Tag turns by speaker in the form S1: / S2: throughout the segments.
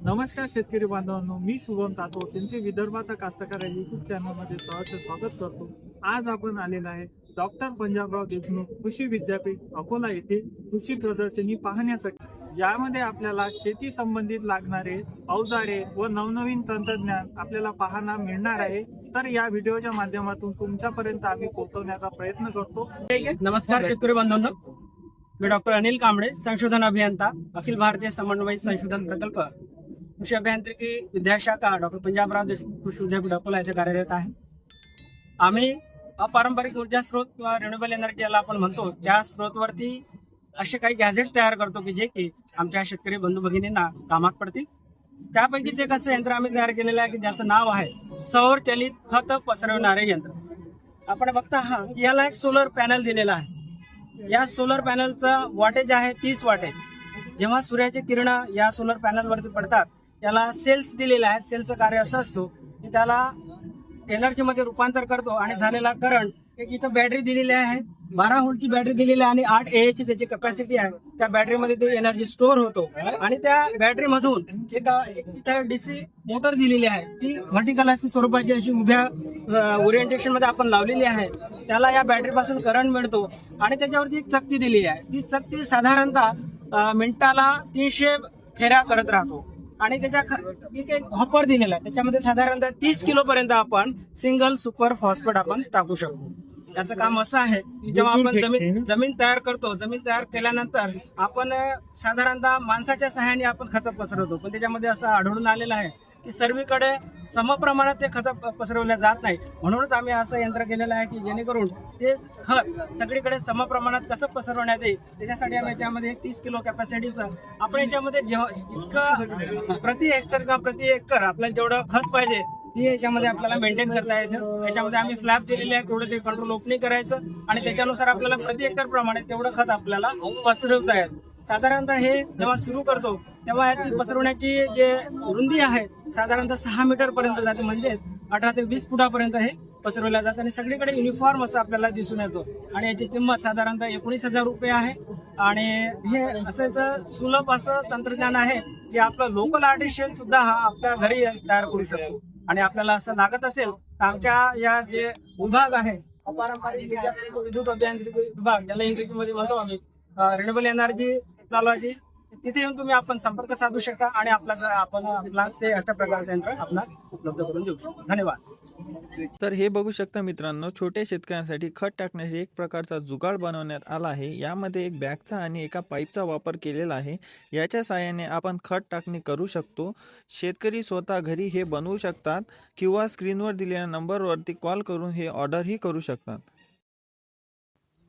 S1: नमस्कार शेतकरी बांधवांनो, मी शुभम तातो त्यांचे विदर्भाचा कास्तकार या युट्यूब चॅनलमध्ये सहर्ष स्वागत करतो। आज आपण आलेला आहे डॉक्टर पंजाबराव देशमुख कृषी विद्यापीठ अकोला येथे कृषी प्रदर्शनी पाहण्यासाठी। यामध्ये आपल्याला शेती संबंधित लागणारे अवजारे व नवनवीन तंत्रज्ञान आपल्याला पाहायला मिळणार आहे। तर या व्हिडिओच्या माध्यमातून तुमच्यापर्यंत आम्ही पोहोचवण्याचा प्रयत्न करतो।
S2: नमस्कार शेतकरी बांधवांनो, मी डॉक्टर अनिल कांबळे, संशोधन अभियंता, अखिल भारतीय समन्वय संशोधन प्रकल्प कृषी अभियांत्रिकी विद्याशाखा डॉक्टर पंजाबराव देशमुख कृषी विद्यापीठ अकोला येथे कार्यरत आहे। आम्ही अपारंपरिक ऊर्जा स्रोत किंवा रिन्युएबल एनर्जी याला आपण म्हणतो, त्या स्रोतवरती असे काही गॅजेट तयार करतो की जे की आमच्या शेतकरी बंधू भगिनींना कामात पडतील। त्यापैकीच एक असं यंत्र आम्ही तयार केलेलं आहे की ज्याचं नाव आहे सौर चलित खत पसरवणारे यंत्र। आपण बघता याला एक सोलर पॅनल दिलेला आहे। या सोलर पॅनलचा वॉटेज आहे 30 वॉटेज। जेव्हा सूर्याचे किरण या सोलर पॅनल वरती पडतात त्याला सेल्स दिलेले आहेत। सेलचं कार्य असं असतो की त्याला एनर्जी मध्ये रूपांतर करतो आणि झालेला करंट एक इथं बॅटरी दिलेली आहे, 12 व्होल्टची बॅटरी दिलेली आहे आणि 8 Ah ची त्याची कॅपॅसिटी आहे। त्या बॅटरीमध्ये ती एनर्जी स्टोअर होतो आणि त्या बॅटरी मधून एक इथं डीसी मोटर दिलेली आहे, ती व्हर्टिकल अशी स्वरूपाची अशी उभ्या ओरिएंटेशन मध्ये आपण लावलेली आहे। त्याला या बॅटरी पासून करंट मिळतो आणि त्याच्यावरती एक चकती दिलेली आहे। ती चकती साधारणतः मिनिटाला 300 फेऱ्या करत राहतो आणि त्याच्या एक हॉपर दिलेला आहे, त्याच्यामध्ये साधारणतः 30 किलो पर्यंत आपण सिंगल सुपर फॉस्फेट आपण टाकू शकतो। त्याचं काम असं आहे की जेव्हा आपण जमीन तयार करतो, जमीन तयार केल्यानंतर आपण साधारणतः माणसाच्या सहाय्याने आपण खत पसरवतो, पण त्याच्यामध्ये असं आढळून आलेलं आहे की सर्वीकडे समप्रमाणात ते खत पसरवल्या जात नाही। म्हणूनच आम्ही असं यंत्र केलेलं आहे की जेणेकरून ते खत सगळीकडे समप्रमाणात कसं पसरवण्यात येईल, त्याच्यासाठी आम्ही याच्यामध्ये 30 किलो कॅपॅसिटीचं आपण याच्यामध्ये इतकं प्रति हेक्टर किंवा प्रति एकर आपल्याला जेवढं खत पाहिजे ती याच्यामध्ये आपल्याला मेंटेन करता येतं। याच्यामध्ये आम्ही फ्लॅप दिलेले आहे, थोडं ते कंट्रोल ओपनिंग करायचं आणि त्याच्यानुसार आपल्याला प्रति एकर प्रमाणे तेवढं खत आपल्याला पसरवता येतं। साधारणतः हे जेव्हा सुरू करतो तेव्हा याची पसरवण्याची जे रुंदी आहे साधारणतः 6 मीटर पर्यंत जाते, म्हणजेच 18 ते 20 फुटापर्यंत हे पसरवल्या जातं आणि सगळीकडे युनिफॉर्म असं आपल्याला दिसून येतो। आणि याची किंमत साधारणतः 19,000 रुपये आहे आणि हे असंच सुलभ असं तंत्रज्ञान आहे की आपलं लोकल आर्टिशियन सुद्धा हा आपल्या घरी तयार करू शकतो। आणि आपल्याला असं लागत असेल तर आमच्या या जे विभाग आहे अपारंपरिक विद्युत अभियांत्रिकी विभाग, ज्याला इंग्रजीमध्ये म्हणतो आम्ही रिन्युएबल एनर्जी टेक्नॉलॉजी, तिथे येऊन तुम्ही आपण संपर्क साधू शकता आणि आपण अशा प्रकारचे यंत्र आपल्याला उपलब्ध करून देऊ शकतो। धन्यवाद।
S1: तर हे बघू शकता मित्रांनो, छोट्या शेतकऱ्यांसाठी खत टाकण्यासाठी एक प्रकारचा जुगाड बनवण्यात आला आहे। यामध्ये एक बॅगचा आणि एका पाईपचा वापर केलेला आहे। याच्या साहाय्याने आपण खत टाकणी करू शकतो। शेतकरी स्वतः घरी हे बनवू शकतात किंवा स्क्रीनवर दिलेल्या नंबरवरती कॉल करून हे ऑर्डरही करू शकतात।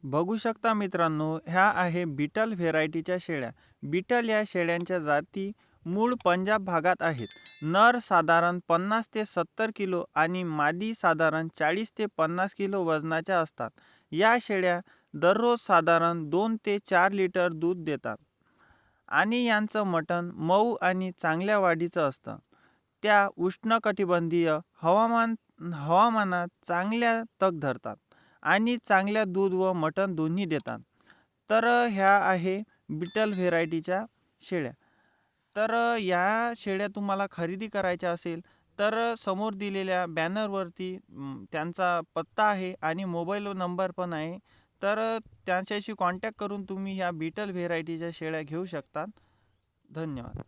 S1: बघू शकता मित्रांनो, ह्या आहे बीटल व्हेरायटीच्या शेळ्या। बीटल या शेळ्यांच्या जाती मूळ पंजाब भागात आहेत। नर साधारण 50 ते 70 किलो आणि मादी साधारण 40 ते 50 किलो वजनाच्या असतात। या शेळ्या दररोज साधारण 2 ते 4 लिटर दूध देतात आणि यांचं मटण मऊ आणि चांगल्या वाढीचं असतं। त्या उष्णकटिबंधीय हवामानात चांगल्या तग धरतात आणि चांगल्या दूध व मटण दोन्ही देतात। तर ह्या आहे बीटल व्हेरायटीच्या शेळ्या। तर या शेळ्या तुम्हाला खरेदी करायच्या असेल तर समोर दिलेल्या बॅनरवरती त्यांचा पत्ता आहे आणि मोबाईल नंबर पण आहे, तर त्यांच्याशी कॉन्टॅक्ट करून तुम्ही ह्या बीटल व्हेरायटीच्या शेळ्या घेऊ शकतात। धन्यवाद।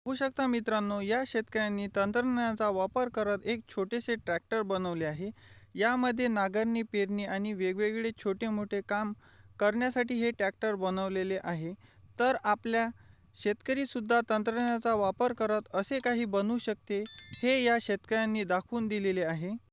S1: बघू शकता मित्रांनो, या शेतकऱ्यांनी तंत्रज्ञानाचा वापर करत एक छोटेसे ट्रॅक्टर बनवले आहे। यामध्ये नांगरणी, पेरणी आणि वेगवेगळे छोटे मोठे काम करण्यासाठी हे ट्रॅक्टर बनवलेले आहे। तर आपल्या शेतकरीसुद्धा तंत्रज्ञानाचा वापर करत असे काही बनवू शकते, हे या शेतकऱ्यांनी दाखवून दिलेले आहे।